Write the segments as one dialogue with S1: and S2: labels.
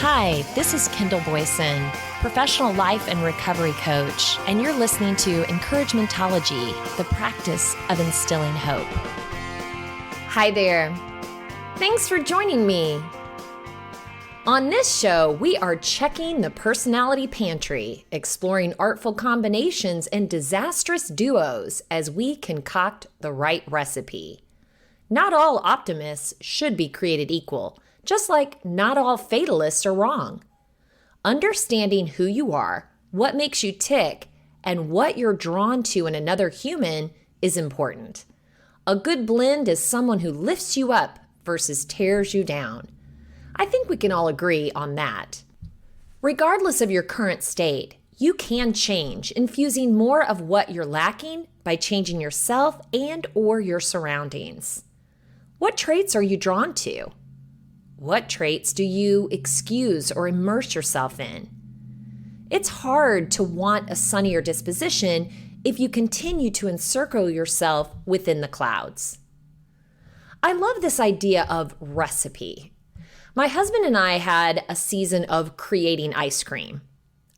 S1: Hi, this is Kendall Boyson, professional life and recovery coach, and you're listening to Encouragementology, the practice of instilling hope. Hi there. Thanks for joining me. On this show, we are checking the personality pantry, exploring artful combinations and disastrous duos as we concoct the right recipe. Not all optimists should be created equal, just like not all fatalists are wrong. Understanding who you are, what makes you tick, and what you're drawn to in another human is important. A good blend is someone who lifts you up versus tears you down. I think we can all agree on that. Regardless of your current state, you can change, infusing more of what you're lacking by changing yourself and or your surroundings. What traits are you drawn to? What traits do you excuse or immerse yourself in? It's hard to want a sunnier disposition if you continue to encircle yourself within the clouds. I love this idea of recipe. My husband and I had a season of creating ice cream.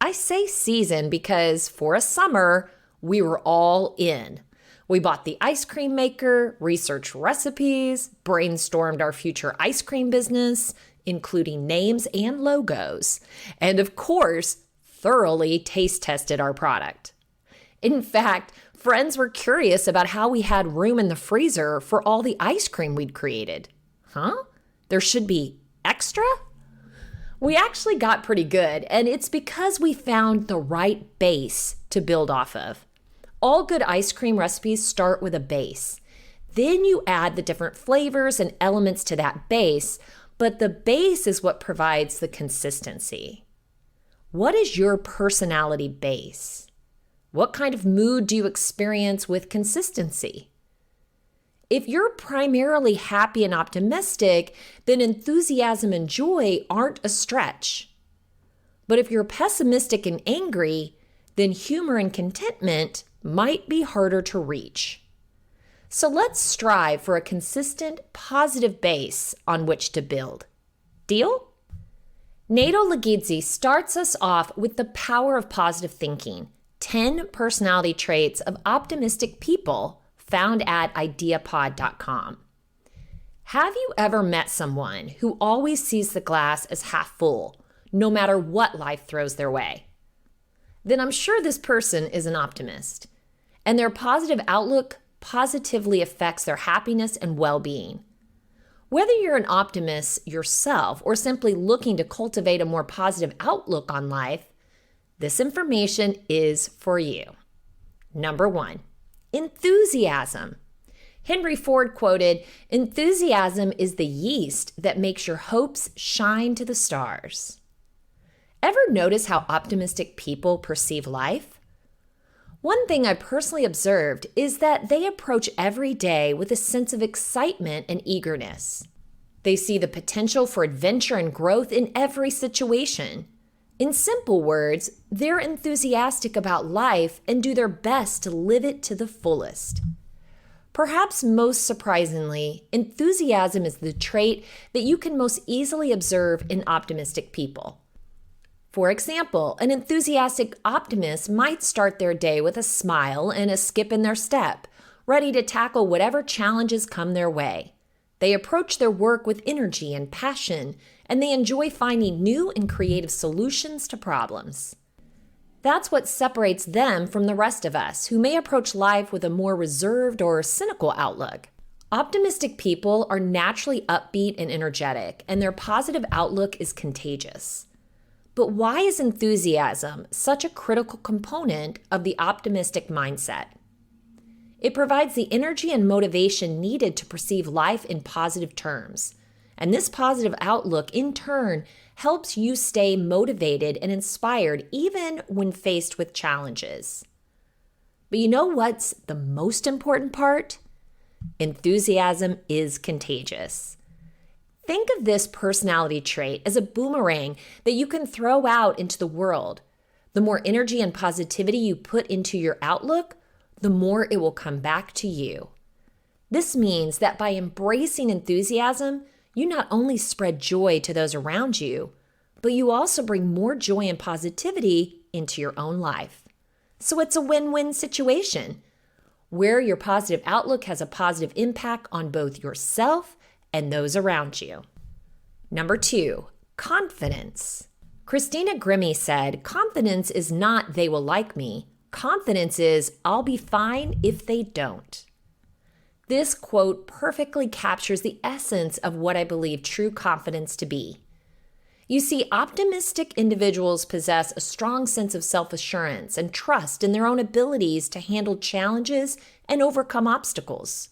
S1: I say season because for a summer, we were all in. We bought the ice cream maker, researched recipes, brainstormed our future ice cream business, including names and logos, and of course, thoroughly taste tested our product. In fact, friends were curious about how we had room in the freezer for all the ice cream we'd created. Huh? There should be extra? We actually got pretty good, and it's because we found the right base to build off of. All good ice cream recipes start with a base. Then you add the different flavors and elements to that base, but the base is what provides the consistency. What is your personality base? What kind of mood do you experience with consistency? If you're primarily happy and optimistic, then enthusiasm and joy aren't a stretch. But if you're pessimistic and angry, then humor and contentment might be harder to reach. So let's strive for a consistent, positive base on which to build. Deal? Nato Legizzi starts us off with the power of positive thinking, 10 personality traits of optimistic people found at ideapod.com. Have you ever met someone who always sees the glass as half full, no matter what life throws their way? Then I'm sure this person is an optimist, and their positive outlook positively affects their happiness and well-being. Whether you're an optimist yourself or simply looking to cultivate a more positive outlook on life, this information is for you. Number 1, enthusiasm. Henry Ford quoted, "Enthusiasm is the yeast that makes your hopes shine to the stars." Ever notice how optimistic people perceive life? One thing I personally observed is that they approach every day with a sense of excitement and eagerness. They see the potential for adventure and growth in every situation. In simple words, they're enthusiastic about life and do their best to live it to the fullest. Perhaps most surprisingly, enthusiasm is the trait that you can most easily observe in optimistic people. For example, an enthusiastic optimist might start their day with a smile and a skip in their step, ready to tackle whatever challenges come their way. They approach their work with energy and passion, and they enjoy finding new and creative solutions to problems. That's what separates them from the rest of us, who may approach life with a more reserved or cynical outlook. Optimistic people are naturally upbeat and energetic, and their positive outlook is contagious. But why is enthusiasm such a critical component of the optimistic mindset? It provides the energy and motivation needed to perceive life in positive terms. And this positive outlook, in turn, helps you stay motivated and inspired even when faced with challenges. But you know what's the most important part? Enthusiasm is contagious. Think of this personality trait as a boomerang that you can throw out into the world. The more energy and positivity you put into your outlook, the more it will come back to you. This means that by embracing enthusiasm, you not only spread joy to those around you, but you also bring more joy and positivity into your own life. So it's a win-win situation where your positive outlook has a positive impact on both yourself and those around you. Number 2, confidence. Christina Grimmie said, confidence is not they will like me. Confidence is I'll be fine if they don't. This quote perfectly captures the essence of what I believe true confidence to be. You see, optimistic individuals possess a strong sense of self-assurance and trust in their own abilities to handle challenges and overcome obstacles.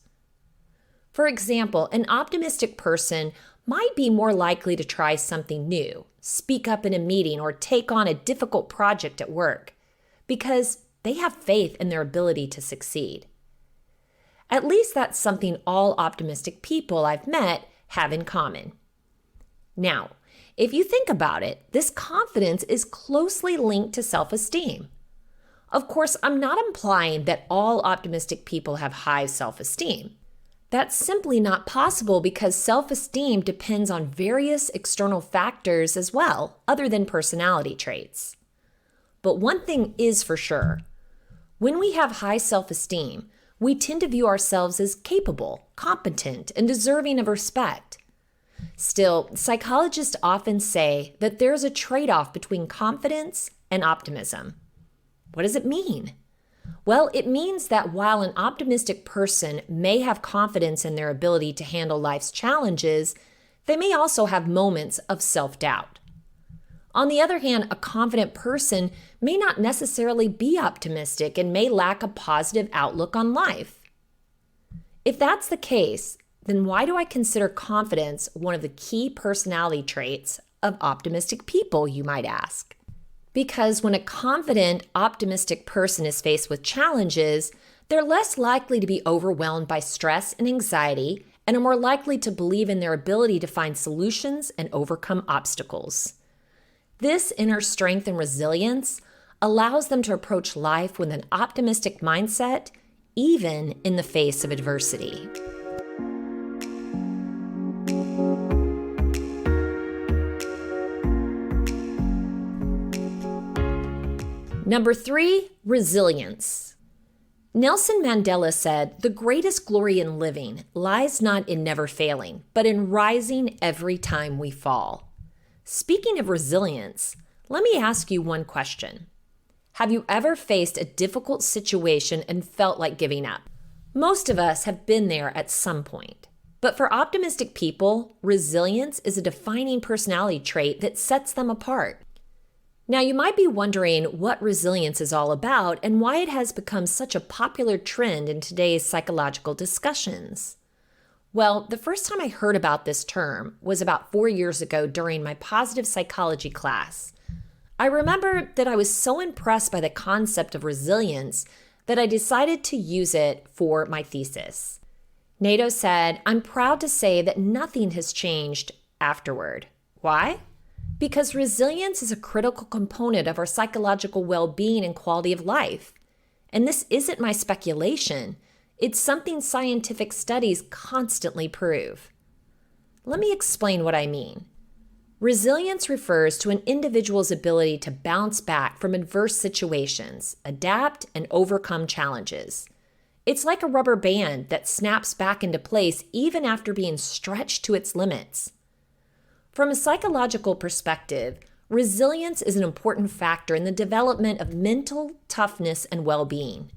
S1: For example, an optimistic person might be more likely to try something new, speak up in a meeting, or take on a difficult project at work because they have faith in their ability to succeed. At least that's something all optimistic people I've met have in common. Now, if you think about it, this confidence is closely linked to self-esteem. Of course, I'm not implying that all optimistic people have high self-esteem. That's simply not possible because self-esteem depends on various external factors as well, other than personality traits. But one thing is for sure. When we have high self-esteem, we tend to view ourselves as capable, competent, and deserving of respect. Still, psychologists often say that there's a trade-off between confidence and optimism. What does it mean? Well, it means that while an optimistic person may have confidence in their ability to handle life's challenges, they may also have moments of self-doubt. On the other hand, a confident person may not necessarily be optimistic and may lack a positive outlook on life. If that's the case, then why do I consider confidence one of the key personality traits of optimistic people, you might ask? Because when a confident, optimistic person is faced with challenges, they're less likely to be overwhelmed by stress and anxiety and are more likely to believe in their ability to find solutions and overcome obstacles. This inner strength and resilience allows them to approach life with an optimistic mindset, even in the face of adversity. Number 3, resilience. Nelson Mandela said, "The greatest glory in living lies not in never failing, but in rising every time we fall." Speaking of resilience, let me ask you one question. Have you ever faced a difficult situation and felt like giving up? Most of us have been there at some point. But for optimistic people, resilience is a defining personality trait that sets them apart. Now, you might be wondering what resilience is all about and why it has become such a popular trend in today's psychological discussions. Well, the first time I heard about this term was about 4 years ago during my positive psychology class. I remember that I was so impressed by the concept of resilience that I decided to use it for my thesis. Nato said, "I'm proud to say that nothing has changed afterward." Why? Because resilience is a critical component of our psychological well-being and quality of life. And this isn't my speculation. It's something scientific studies constantly prove. Let me explain what I mean. Resilience refers to an individual's ability to bounce back from adverse situations, adapt, and overcome challenges. It's like a rubber band that snaps back into place even after being stretched to its limits. From a psychological perspective, resilience is an important factor in the development of mental toughness and well-being.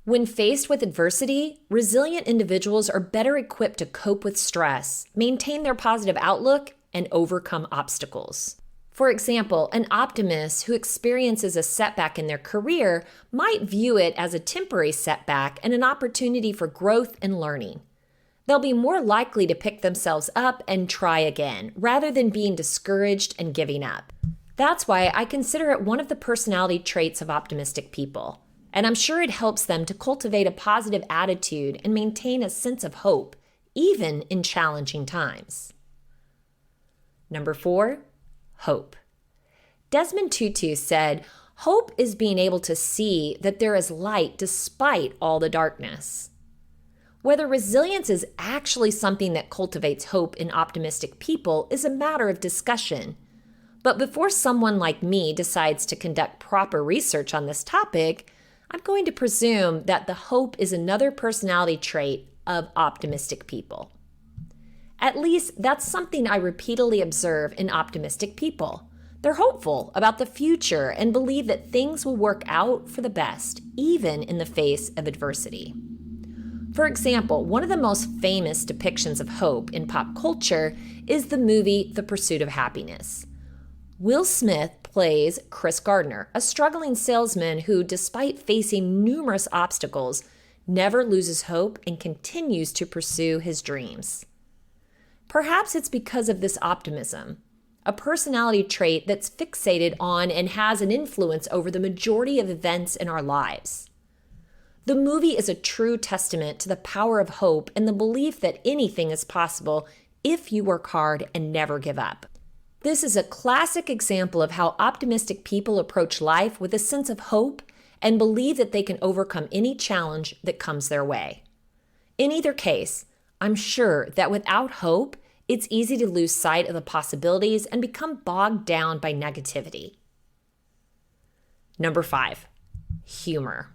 S1: When faced with adversity, resilient individuals are better equipped to cope with stress, maintain their positive outlook, and overcome obstacles. For example, an optimist who experiences a setback in their career might view it as a temporary setback and an opportunity for growth and learning. They'll be more likely to pick themselves up and try again, rather than being discouraged and giving up. That's why I consider it one of the personality traits of optimistic people, and I'm sure it helps them to cultivate a positive attitude and maintain a sense of hope, even in challenging times. Number 4, hope. Desmond Tutu said, "Hope is being able to see that there is light despite all the darkness." Whether resilience is actually something that cultivates hope in optimistic people is a matter of discussion. But before someone like me decides to conduct proper research on this topic, I'm going to presume that the hope is another personality trait of optimistic people. At least that's something I repeatedly observe in optimistic people. They're hopeful about the future and believe that things will work out for the best, even in the face of adversity. For example, one of the most famous depictions of hope in pop culture is the movie The Pursuit of Happiness. Will Smith plays Chris Gardner, a struggling salesman who, despite facing numerous obstacles, never loses hope and continues to pursue his dreams. Perhaps it's because of this optimism, a personality trait that's fixated on and has an influence over the majority of events in our lives. The movie is a true testament to the power of hope and the belief that anything is possible if you work hard and never give up. This is a classic example of how optimistic people approach life with a sense of hope and believe that they can overcome any challenge that comes their way. In either case, I'm sure that without hope, it's easy to lose sight of the possibilities and become bogged down by negativity. Number 5, humor.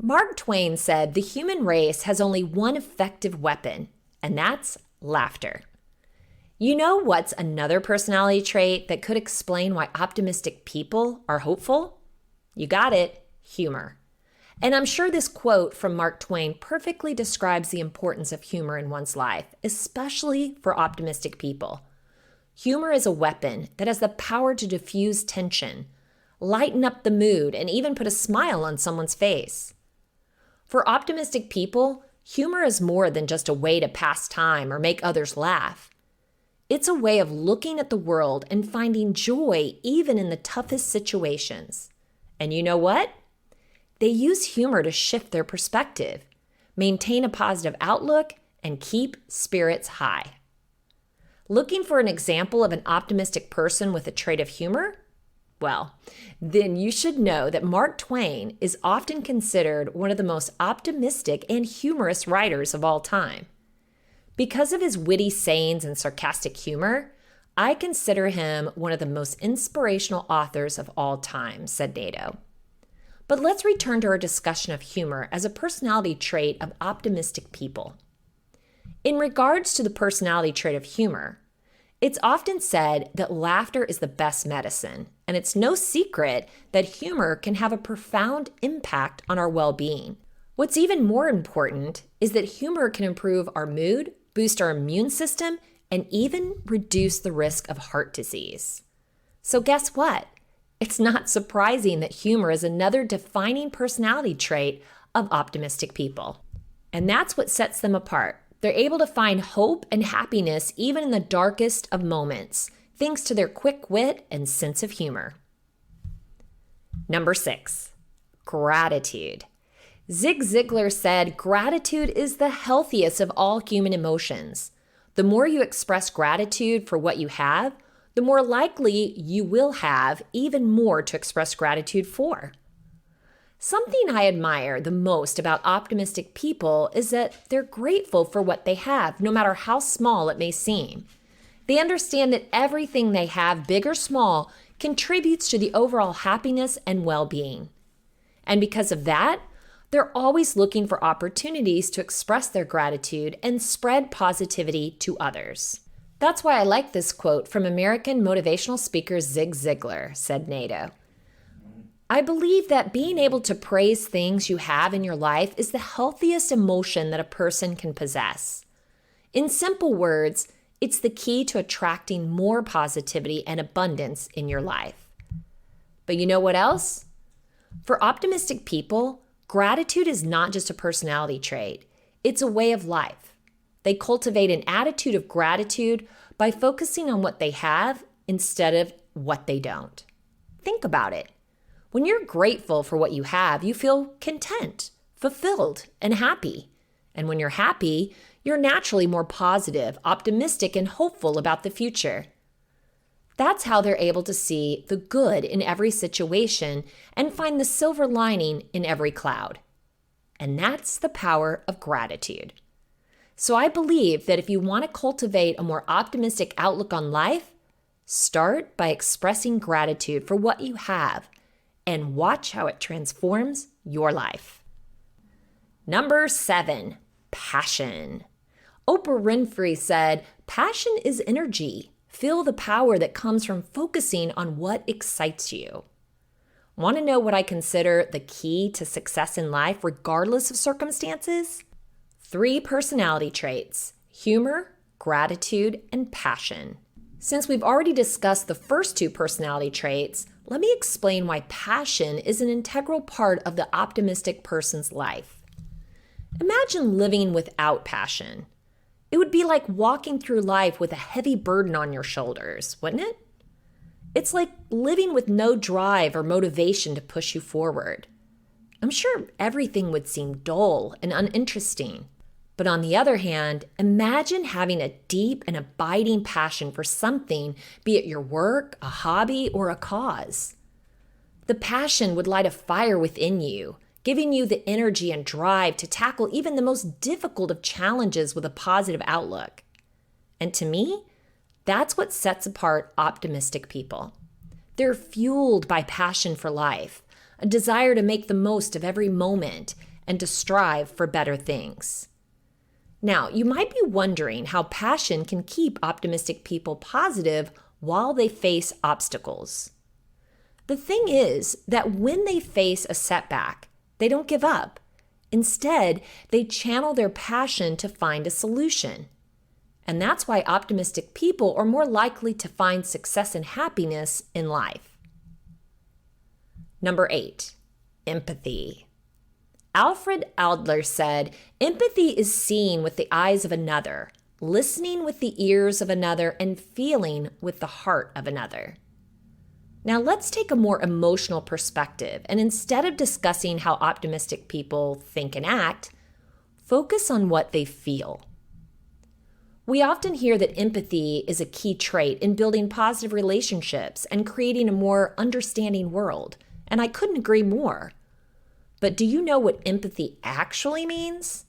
S1: Mark Twain said the human race has only one effective weapon, and that's laughter. You know what's another personality trait that could explain why optimistic people are hopeful? You got it, humor. And I'm sure this quote from Mark Twain perfectly describes the importance of humor in one's life, especially for optimistic people. Humor is a weapon that has the power to diffuse tension, lighten up the mood, and even put a smile on someone's face. For optimistic people, humor is more than just a way to pass time or make others laugh. It's a way of looking at the world and finding joy even in the toughest situations. And you know what? They use humor to shift their perspective, maintain a positive outlook, and keep spirits high. Looking for an example of an optimistic person with a trait of humor? Well, then you should know that Mark Twain is often considered one of the most optimistic and humorous writers of all time. Because of his witty sayings and sarcastic humor, I consider him one of the most inspirational authors of all time, said Nato. But let's return to our discussion of humor as a personality trait of optimistic people. In regards to the personality trait of humor, it's often said that laughter is the best medicine, and it's no secret that humor can have a profound impact on our well-being. What's even more important is that humor can improve our mood, boost our immune system, and even reduce the risk of heart disease. So guess what? It's not surprising that humor is another defining personality trait of optimistic people. And that's what sets them apart. They're able to find hope and happiness even in the darkest of moments, thanks to their quick wit and sense of humor. Number 6, gratitude. Zig Ziglar said, gratitude is the healthiest of all human emotions. The more you express gratitude for what you have, the more likely you will have even more to express gratitude for. Something I admire the most about optimistic people is that they're grateful for what they have, no matter how small it may seem. They understand that everything they have, big or small, contributes to the overall happiness and well-being. And because of that, they're always looking for opportunities to express their gratitude and spread positivity to others. That's why I like this quote from American motivational speaker Zig Ziglar, said Nato. I believe that being able to praise things you have in your life is the healthiest emotion that a person can possess. In simple words, it's the key to attracting more positivity and abundance in your life. But you know what else? For optimistic people, gratitude is not just a personality trait, it's a way of life. They cultivate an attitude of gratitude by focusing on what they have instead of what they don't. Think about it. When you're grateful for what you have, you feel content, fulfilled, and happy. And when you're happy, you're naturally more positive, optimistic, and hopeful about the future. That's how they're able to see the good in every situation and find the silver lining in every cloud. And that's the power of gratitude. So I believe that if you want to cultivate a more optimistic outlook on life, Start by expressing gratitude for what you have and watch how it transforms your life. Number 7, passion. Oprah Winfrey said, "Passion is energy. Feel the power that comes from focusing on what excites you." Want to know what I consider the key to success in life regardless of circumstances? 3 personality traits: humor, gratitude, and passion. Since we've already discussed the first 2 personality traits, let me explain why passion is an integral part of the optimistic person's life. Imagine living without passion. It would be like walking through life with a heavy burden on your shoulders, wouldn't it? It's like living with no drive or motivation to push you forward. I'm sure everything would seem dull and uninteresting. But on the other hand, imagine having a deep and abiding passion for something, be it your work, a hobby, or a cause. The passion would light a fire within you, giving you the energy and drive to tackle even the most difficult of challenges with a positive outlook. And to me, that's what sets apart optimistic people. They're fueled by passion for life, a desire to make the most of every moment, and to strive for better things. Now, you might be wondering how passion can keep optimistic people positive while they face obstacles. The thing is that when they face a setback, they don't give up. Instead, they channel their passion to find a solution. And that's why optimistic people are more likely to find success and happiness in life. Number 8, empathy. Alfred Adler said, "Empathy is seeing with the eyes of another, listening with the ears of another, and feeling with the heart of another." Now let's take a more emotional perspective, and instead of discussing how optimistic people think and act, focus on what they feel. We often hear that empathy is a key trait in building positive relationships and creating a more understanding world, and I couldn't agree more. But do you know what empathy actually means?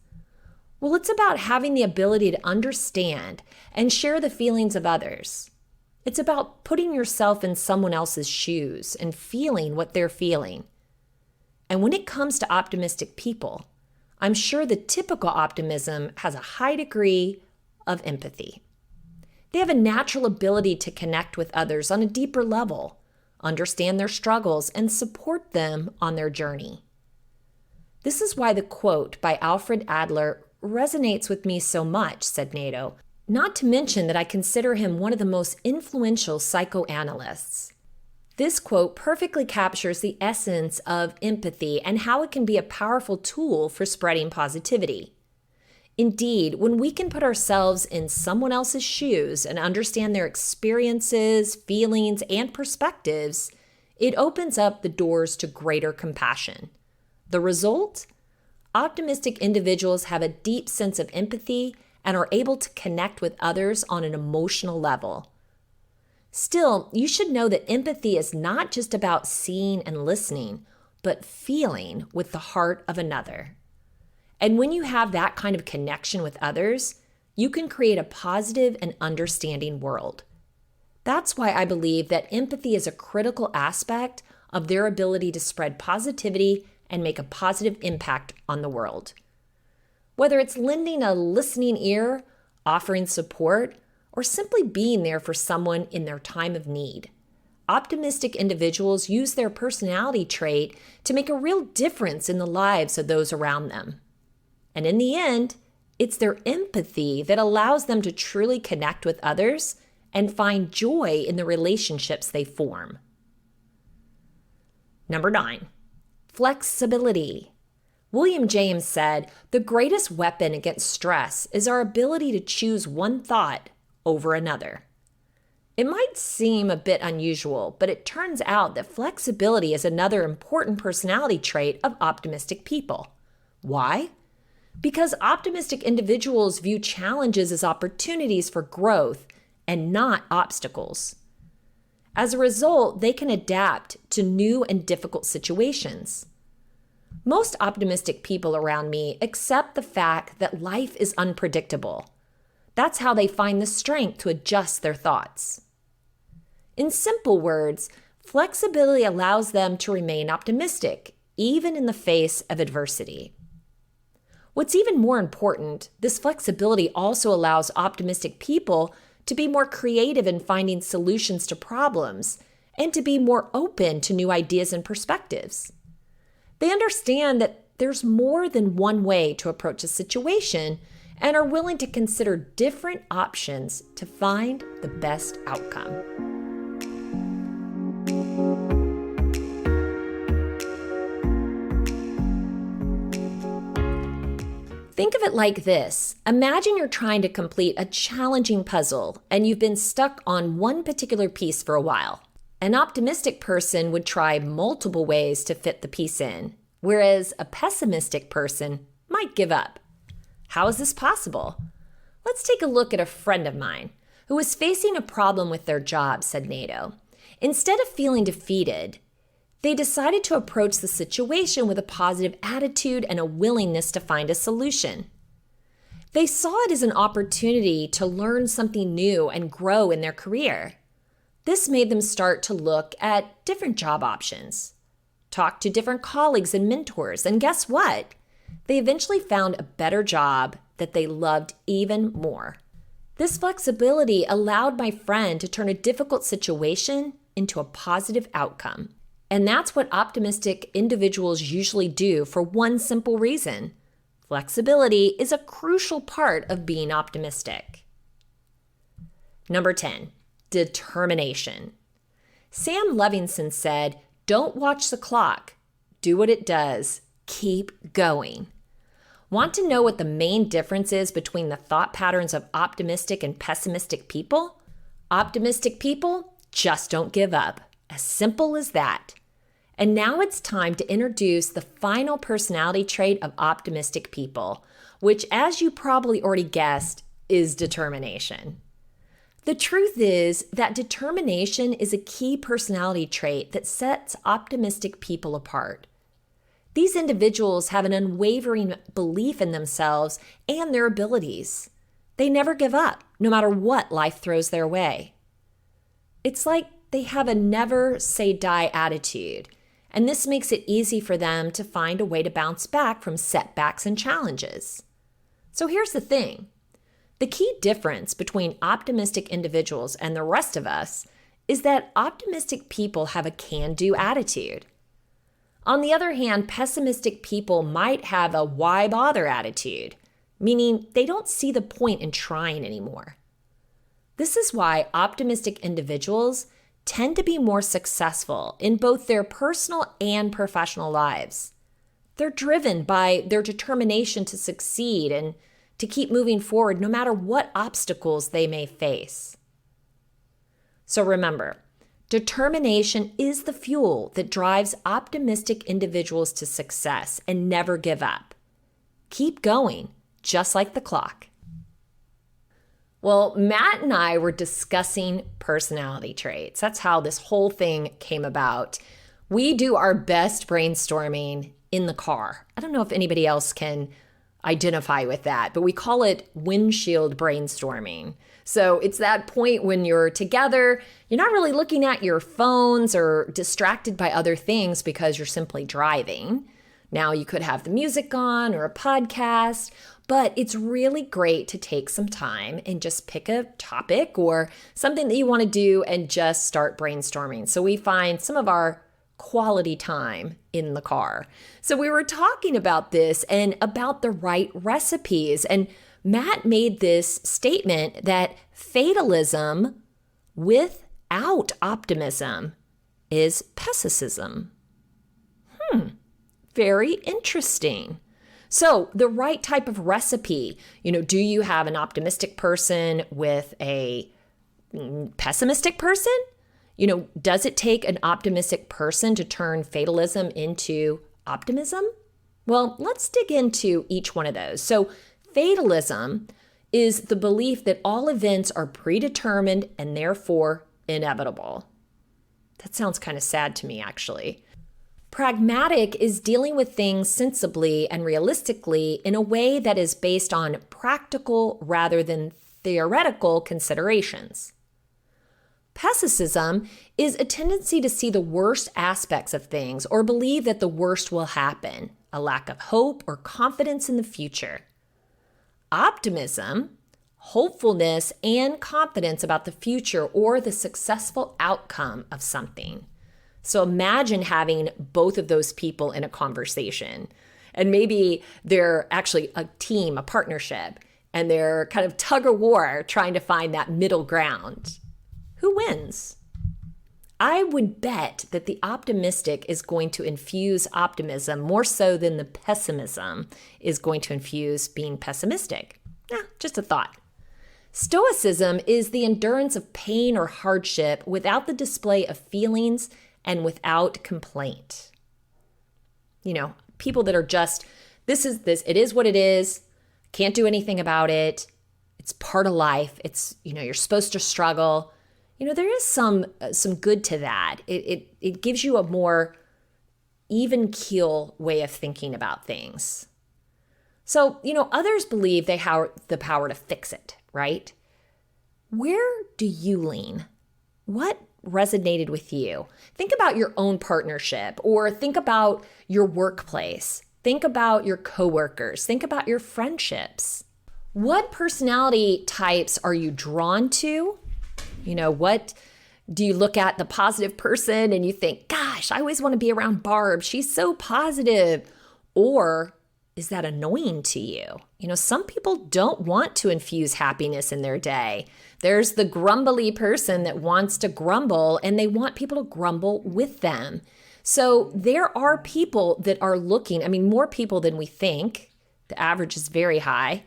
S1: Well, it's about having the ability to understand and share the feelings of others. It's about putting yourself in someone else's shoes and feeling what they're feeling. And when it comes to optimistic people, I'm sure the typical optimism has a high degree of empathy. They have a natural ability to connect with others on a deeper level, understand their struggles, and support them on their journey. This is why the quote by Alfred Adler resonates with me so much, said Nato, not to mention that I consider him one of the most influential psychoanalysts. This quote perfectly captures the essence of empathy and how it can be a powerful tool for spreading positivity. Indeed, when we can put ourselves in someone else's shoes and understand their experiences, feelings, and perspectives, it opens up the doors to greater compassion. The result? Optimistic individuals have a deep sense of empathy and are able to connect with others on an emotional level. Still, you should know that empathy is not just about seeing and listening, but feeling with the heart of another. And when you have that kind of connection with others, you can create a positive and understanding world. That's why I believe that empathy is a critical aspect of their ability to spread positivity and make a positive impact on the world. Whether it's lending a listening ear, offering support, or simply being there for someone in their time of need, optimistic individuals use their personality trait to make a real difference in the lives of those around them. And in the end, it's their empathy that allows them to truly connect with others and find joy in the relationships they form. Number 9. Flexibility. William James said, "The greatest weapon against stress is our ability to choose one thought over another." It might seem a bit unusual, but it turns out that flexibility is another important personality trait of optimistic people. Why? Because optimistic individuals view challenges as opportunities for growth and not obstacles. As a result, they can adapt to new and difficult situations. Most optimistic people around me accept the fact that life is unpredictable. That's how they find the strength to adjust their thoughts. In simple words, flexibility allows them to remain optimistic, even in the face of adversity. What's even more important, this flexibility also allows optimistic people to be more creative in finding solutions to problems and to be more open to new ideas and perspectives. They understand that there's more than one way to approach a situation and are willing to consider different options to find the best outcome. Think of it like this. Imagine you're trying to complete a challenging puzzle and you've been stuck on one particular piece for a while. An optimistic person would try multiple ways to fit the piece in, whereas a pessimistic person might give up. How is this possible? Let's take a look at a friend of mine who was facing a problem with their job, said Nato. Instead of feeling defeated, they decided to approach the situation with a positive attitude and a willingness to find a solution. They saw it as an opportunity to learn something new and grow in their career. This made them start to look at different job options, talk to different colleagues and mentors, and guess what? They eventually found a better job that they loved even more. This flexibility allowed my friend to turn a difficult situation into a positive outcome. And that's what optimistic individuals usually do for one simple reason. Flexibility is a crucial part of being optimistic. Number 10, determination. Sam Levinson said, "Don't watch the clock. Do what it does. Keep going." Want to know what the main difference is between the thought patterns of optimistic and pessimistic people? Optimistic people just don't give up. As simple as that. And now it's time to introduce the final personality trait of optimistic people, which, as you probably already guessed, is determination. The truth is that determination is a key personality trait that sets optimistic people apart. These individuals have an unwavering belief in themselves and their abilities. They never give up, no matter what life throws their way. It's like they have a never say die attitude, and this makes it easy for them to find a way to bounce back from setbacks and challenges. So here's the thing. The key difference between optimistic individuals and the rest of us is that optimistic people have a can-do attitude. On the other hand, pessimistic people might have a why bother attitude, meaning they don't see the point in trying anymore. This is why optimistic individuals tend to be more successful in both their personal and professional lives. They're driven by their determination to succeed and to keep moving forward no matter what obstacles they may face. So remember, determination is the fuel that drives optimistic individuals to success and never give up. Keep going, just like the clock. Well, Matt and I were discussing personality traits. That's how this whole thing came about. We do our best brainstorming in the car. I don't know if anybody else can identify with that, but we call it windshield brainstorming. So it's that point when you're together, you're not really looking at your phones or distracted by other things because you're simply driving. Now you could have the music on or a podcast, but it's really great to take some time and just pick a topic or something that you want to do and just start brainstorming. So we find some of our quality time in the car. So we were talking about this and about the right recipes. And Matt made this statement that fatalism without optimism is pessimism. Very interesting. So the right type of recipe, do you have an optimistic person with a pessimistic person? Does it take an optimistic person to turn fatalism into optimism? Well, let's dig into each one of those. So fatalism is the belief that all events are predetermined and therefore inevitable. That sounds kind of sad to me, actually. Pragmatic is dealing with things sensibly and realistically in a way that is based on practical rather than theoretical considerations. Stoicism is a tendency to see the worst aspects of things or believe that the worst will happen, a lack of hope or confidence in the future. Optimism, hopefulness and confidence about the future or the successful outcome of something. So imagine having both of those people in a conversation. And maybe they're actually a team, a partnership, and they're kind of tug of war trying to find that middle ground. Who wins? I would bet that the optimistic is going to infuse optimism more so than the pessimism is going to infuse being pessimistic. Just a thought. Stoicism is the endurance of pain or hardship without the display of feelings and without complaint. People that are just, it is what it is, can't do anything about it. It's part of life. It's, you're supposed to struggle. There is some good to that. It gives you a more even keel way of thinking about things. So, others believe they have the power to fix it, right? Where do you lean? What resonated with you? Think about your own partnership, or think about your workplace. Think about your coworkers. Think about your friendships. What personality types are you drawn to? What do you look at the positive person and you think, gosh, I always want to be around Barb. She's so positive. Or is that annoying to you? Some people don't want to infuse happiness in their day. There's the grumbly person that wants to grumble and they want people to grumble with them. So there are people that are looking, more people than we think, the average is very high,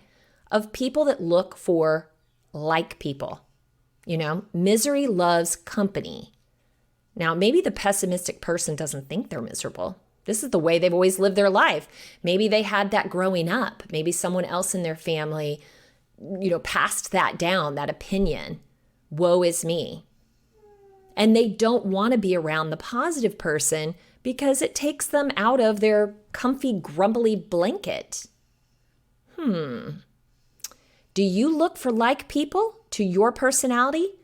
S1: of people that look for like people. Misery loves company. Now, maybe the pessimistic person doesn't think they're miserable. This is the way they've always lived their life. Maybe they had that growing up. Maybe someone else in their family, passed that down, that opinion. Woe is me. And they don't want to be around the positive person because it takes them out of their comfy, grumbly blanket. Do you look for like people to your personality?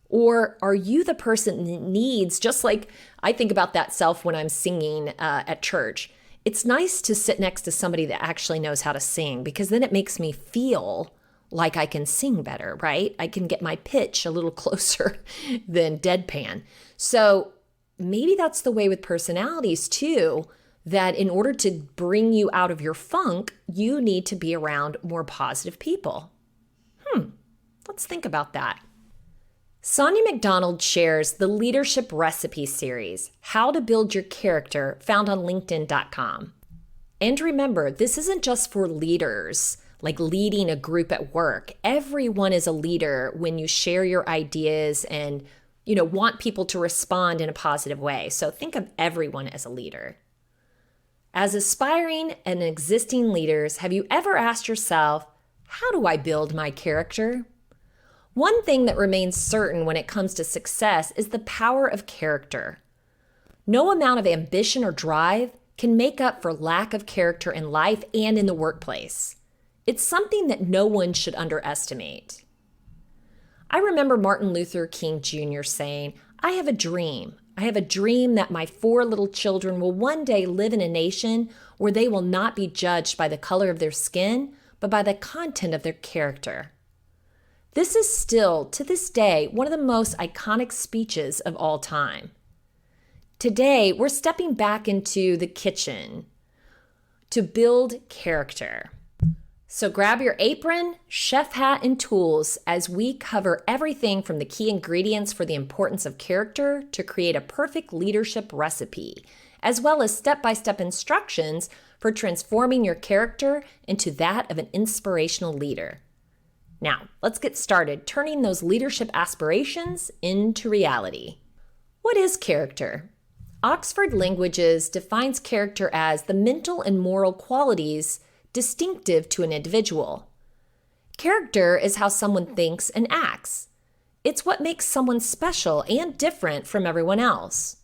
S1: Or are you the person that needs, just like I think about that self when I'm singing at church. It's nice to sit next to somebody that actually knows how to sing because then it makes me feel like I can sing better, right? I can get my pitch a little closer than deadpan. So maybe that's the way with personalities too, that in order to bring you out of your funk, you need to be around more positive people. Let's think about that. Sonia McDonald shares the Leadership Recipe series, How to Build Your Character, found on LinkedIn.com. And remember, this isn't just for leaders, like leading a group at work. Everyone is a leader when you share your ideas and, want people to respond in a positive way. So think of everyone as a leader. As aspiring and existing leaders, have you ever asked yourself, how do I build my character? One thing that remains certain when it comes to success is the power of character. No amount of ambition or drive can make up for lack of character in life and in the workplace. It's something that no one should underestimate. I remember Martin Luther King Jr. saying, I have a dream. I have a dream that my 4 little children will one day live in a nation where they will not be judged by the color of their skin, but by the content of their character. This is still, to this day, one of the most iconic speeches of all time. Today, we're stepping back into the kitchen to build character. So grab your apron, chef hat, and tools as we cover everything from the key ingredients for the importance of character to create a perfect leadership recipe, as well as step-by-step instructions for transforming your character into that of an inspirational leader. Now, let's get started turning those leadership aspirations into reality. What is character? Oxford Languages defines character as the mental and moral qualities distinctive to an individual. Character is how someone thinks and acts. It's what makes someone special and different from everyone else.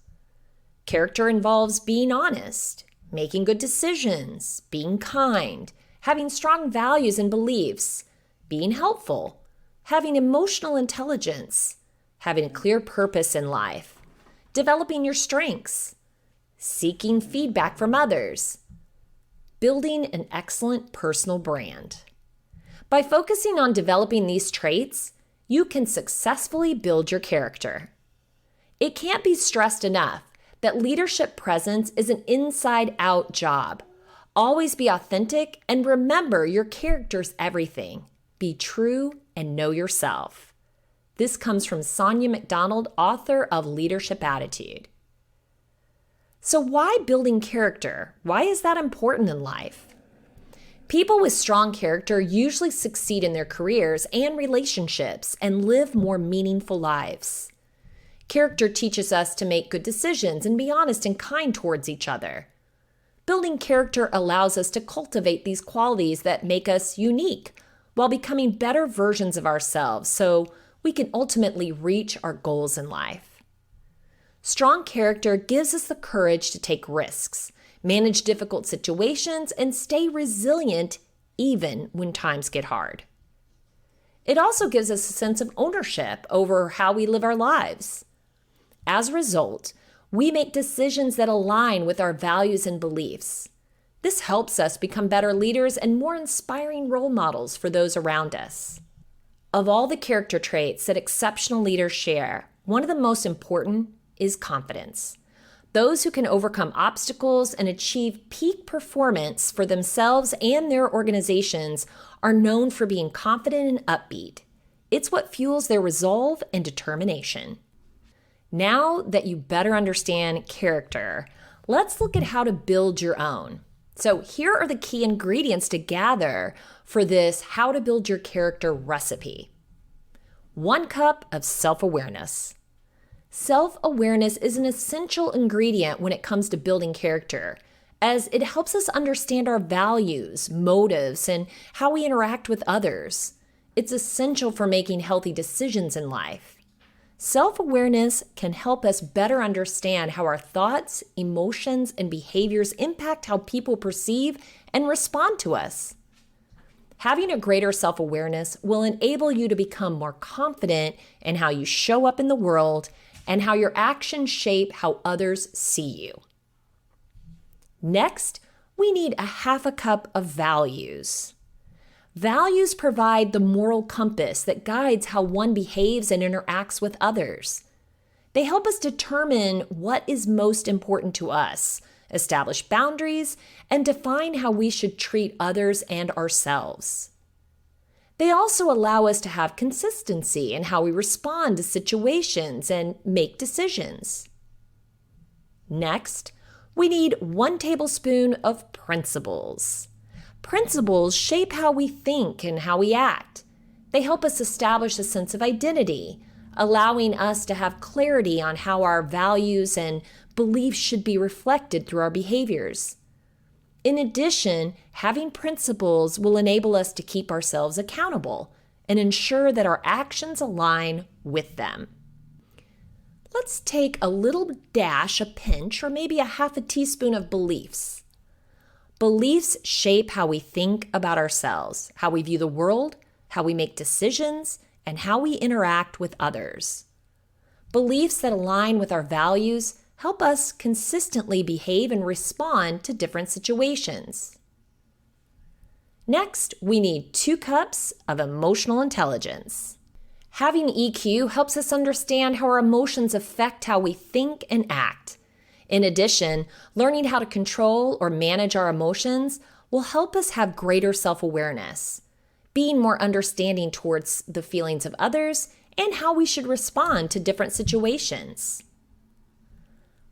S1: Character involves being honest, making good decisions, being kind, having strong values and beliefs, being helpful, having emotional intelligence, having a clear purpose in life, developing your strengths, seeking feedback from others, building an excellent personal brand. By focusing on developing these traits, you can successfully build your character. It can't be stressed enough that leadership presence is an inside-out job. Always be authentic and remember your character's everything. Be true and know yourself. This comes from Sonia McDonald, author of Leadership Attitude. So why building character? Why is that important in life? People with strong character usually succeed in their careers and relationships and live more meaningful lives. Character teaches us to make good decisions and be honest and kind towards each other. Building character allows us to cultivate these qualities that make us unique while becoming better versions of ourselves so we can ultimately reach our goals in life. Strong character gives us the courage to take risks, manage difficult situations, and stay resilient even when times get hard. It also gives us a sense of ownership over how we live our lives. As a result, we make decisions that align with our values and beliefs. This helps us become better leaders and more inspiring role models for those around us. Of all the character traits that exceptional leaders share, one of the most important is confidence. Those who can overcome obstacles and achieve peak performance for themselves and their organizations are known for being confident and upbeat. It's what fuels their resolve and determination. Now that you better understand character, let's look at how to build your own. So here are the key ingredients to gather for this how to build your character recipe. 1 cup of self-awareness. Self-awareness is an essential ingredient when it comes to building character, as it helps us understand our values, motives, and how we interact with others. It's essential for making healthy decisions in life. Self-awareness can help us better understand how our thoughts, emotions, and behaviors impact how people perceive and respond to us. Having a greater self-awareness will enable you to become more confident in how you show up in the world and how your actions shape how others see you. Next, we need a 1/2 cup of values. Values provide the moral compass that guides how one behaves and interacts with others. They help us determine what is most important to us, establish boundaries, and define how we should treat others and ourselves. They also allow us to have consistency in how we respond to situations and make decisions. Next, we need 1 tablespoon of principles. Principles shape how we think and how we act. They help us establish a sense of identity, allowing us to have clarity on how our values and beliefs should be reflected through our behaviors. In addition, having principles will enable us to keep ourselves accountable and ensure that our actions align with them. Let's take a little dash, a pinch, or maybe a 1/2 teaspoon of beliefs. Beliefs shape how we think about ourselves, how we view the world, how we make decisions, and how we interact with others. Beliefs that align with our values help us consistently behave and respond to different situations. Next, we need 2 cups of emotional intelligence. Having EQ helps us understand how our emotions affect how we think and act. In addition, learning how to control or manage our emotions will help us have greater self-awareness, being more understanding towards the feelings of others and how we should respond to different situations.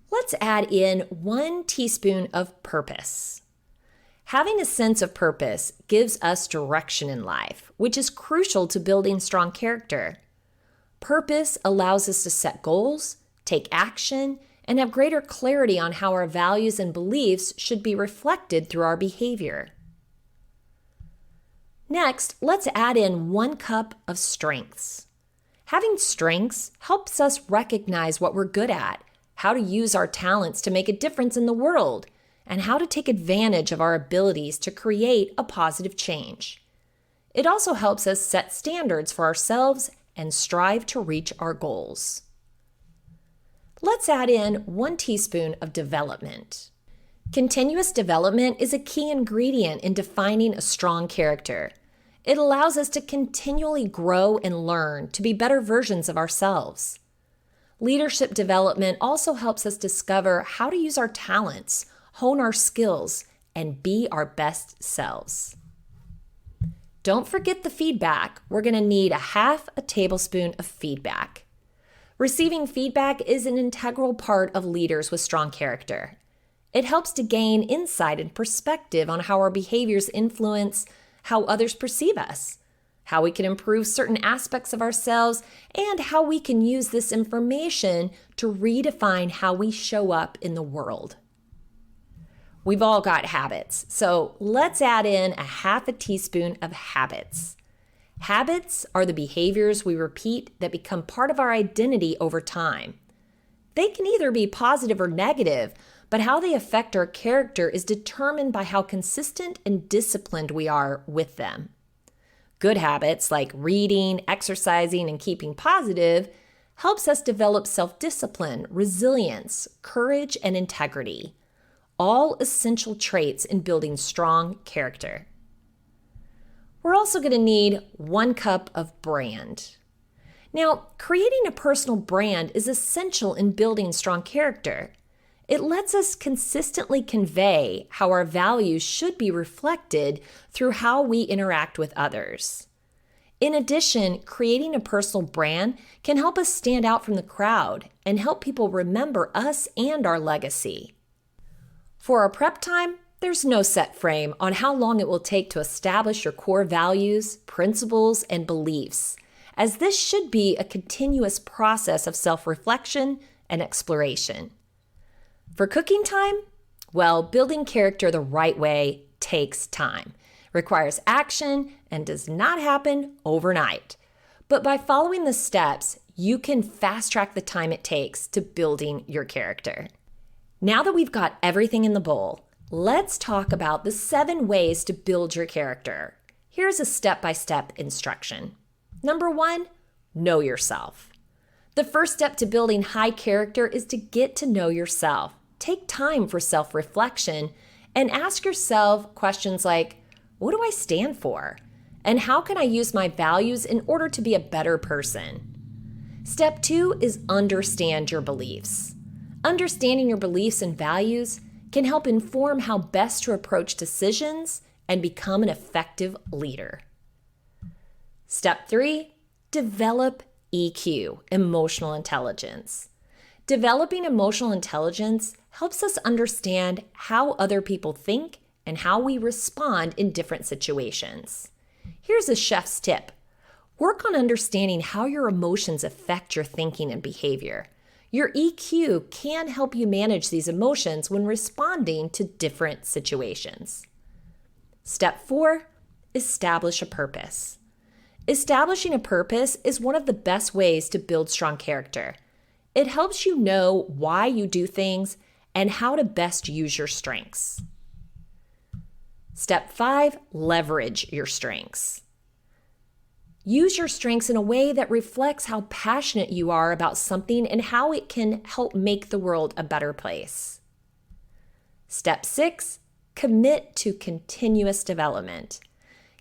S1: Let's add in 1 teaspoon of purpose. Having a sense of purpose gives us direction in life, which is crucial to building strong character. Purpose allows us to set goals, take action, and have greater clarity on how our values and beliefs should be reflected through our behavior. Next, let's add in 1 cup of strengths. Having strengths helps us recognize what we're good at, how to use our talents to make a difference in the world, and how to take advantage of our abilities to create a positive change. It also helps us set standards for ourselves and strive to reach our goals. Let's add in 1 teaspoon of development. Continuous development is a key ingredient in defining a strong character. It allows us to continually grow and learn to be better versions of ourselves. Leadership development also helps us discover how to use our talents, hone our skills, and be our best selves. Don't forget the feedback. We're going to need 1/2 tablespoon of feedback. Receiving feedback is an integral part of leaders with strong character. It helps to gain insight and perspective on how our behaviors influence how others perceive us, how we can improve certain aspects of ourselves, and how we can use this information to redefine how we show up in the world. We've all got habits, so let's add in 1/2 teaspoon of habits. Habits are the behaviors we repeat that become part of our identity over time. They can either be positive or negative, but how they affect our character is determined by how consistent and disciplined we are with them. Good habits like reading, exercising, and keeping positive helps us develop self-discipline, resilience, courage, and integrity, all essential traits in building strong character. We're also going to need 1 cup of brand. Now, creating a personal brand is essential in building strong character. It lets us consistently convey how our values should be reflected through how we interact with others. In addition, creating a personal brand can help us stand out from the crowd and help people remember us and our legacy. For our prep time, there's no set frame on how long it will take to establish your core values, principles, and beliefs, as this should be a continuous process of self-reflection and exploration. For cooking time, well, building character the right way takes time, requires action, and does not happen overnight. But by following the steps, you can fast-track the time it takes to building your character. Now that we've got everything in the bowl, let's talk about the 7 ways to build your character. Here's a step-by-step instruction. Number 1, know yourself. The first step to building high character is to get to know yourself. Take time for self-reflection and ask yourself questions like, what do I stand for? And how can I use my values in order to be a better person? Step 2 is understand your beliefs. Understanding your beliefs and values can help inform how best to approach decisions and become an effective leader. Step 3, develop EQ, emotional intelligence. Developing emotional intelligence helps us understand how other people think and how we respond in different situations. Here's a chef's tip. Work on understanding how your emotions affect your thinking and behavior. Your EQ can help you manage these emotions when responding to different situations. Step 4, establish a purpose. Establishing a purpose is one of the best ways to build strong character. It helps you know why you do things and how to best use your strengths. Step 5, leverage your strengths. Use your strengths in a way that reflects how passionate you are about something and how it can help make the world a better place. Step 6, commit to continuous development.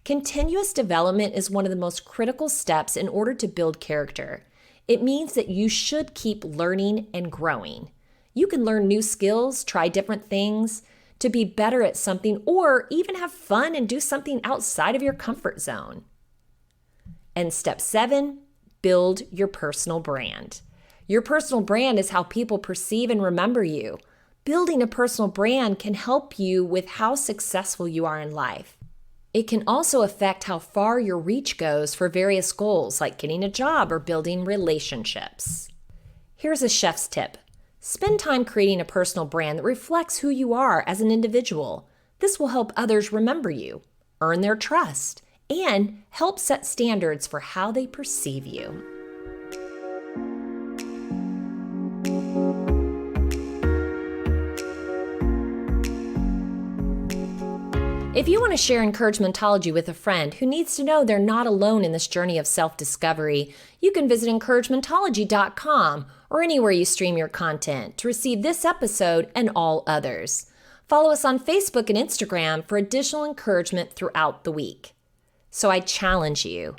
S1: Continuous development is one of the most critical steps in order to build character. It means that you should keep learning and growing. You can learn new skills, try different things to be better at something, or even have fun and do something outside of your comfort zone. And step 7, build your personal brand. Your personal brand is how people perceive and remember you. Building a personal brand can help you with how successful you are in life. It can also affect how far your reach goes for various goals, like getting a job or building relationships. Here's a chef's tip. Spend time creating a personal brand that reflects who you are as an individual. This will help others remember you, earn their trust, and help set standards for how they perceive you. If you want to share encouragementology with a friend who needs to know they're not alone in this journey of self-discovery, you can visit encouragementology.com or anywhere you stream your content to receive this episode and all others. Follow us on Facebook and Instagram for additional encouragement throughout the week. So I challenge you,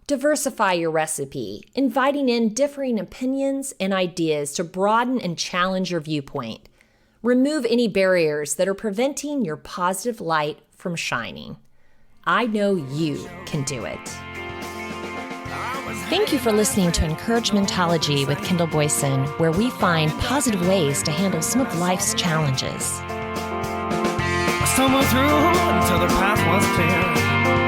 S1: diversify your recipe, inviting in differing opinions and ideas to broaden and challenge your viewpoint. Remove any barriers that are preventing your positive light from shining. I know you can do it. Thank you for listening to Encouragementology with Kendall Boyson, where we find positive ways to handle some of life's challenges.
S2: I stumbled through until the path was clear.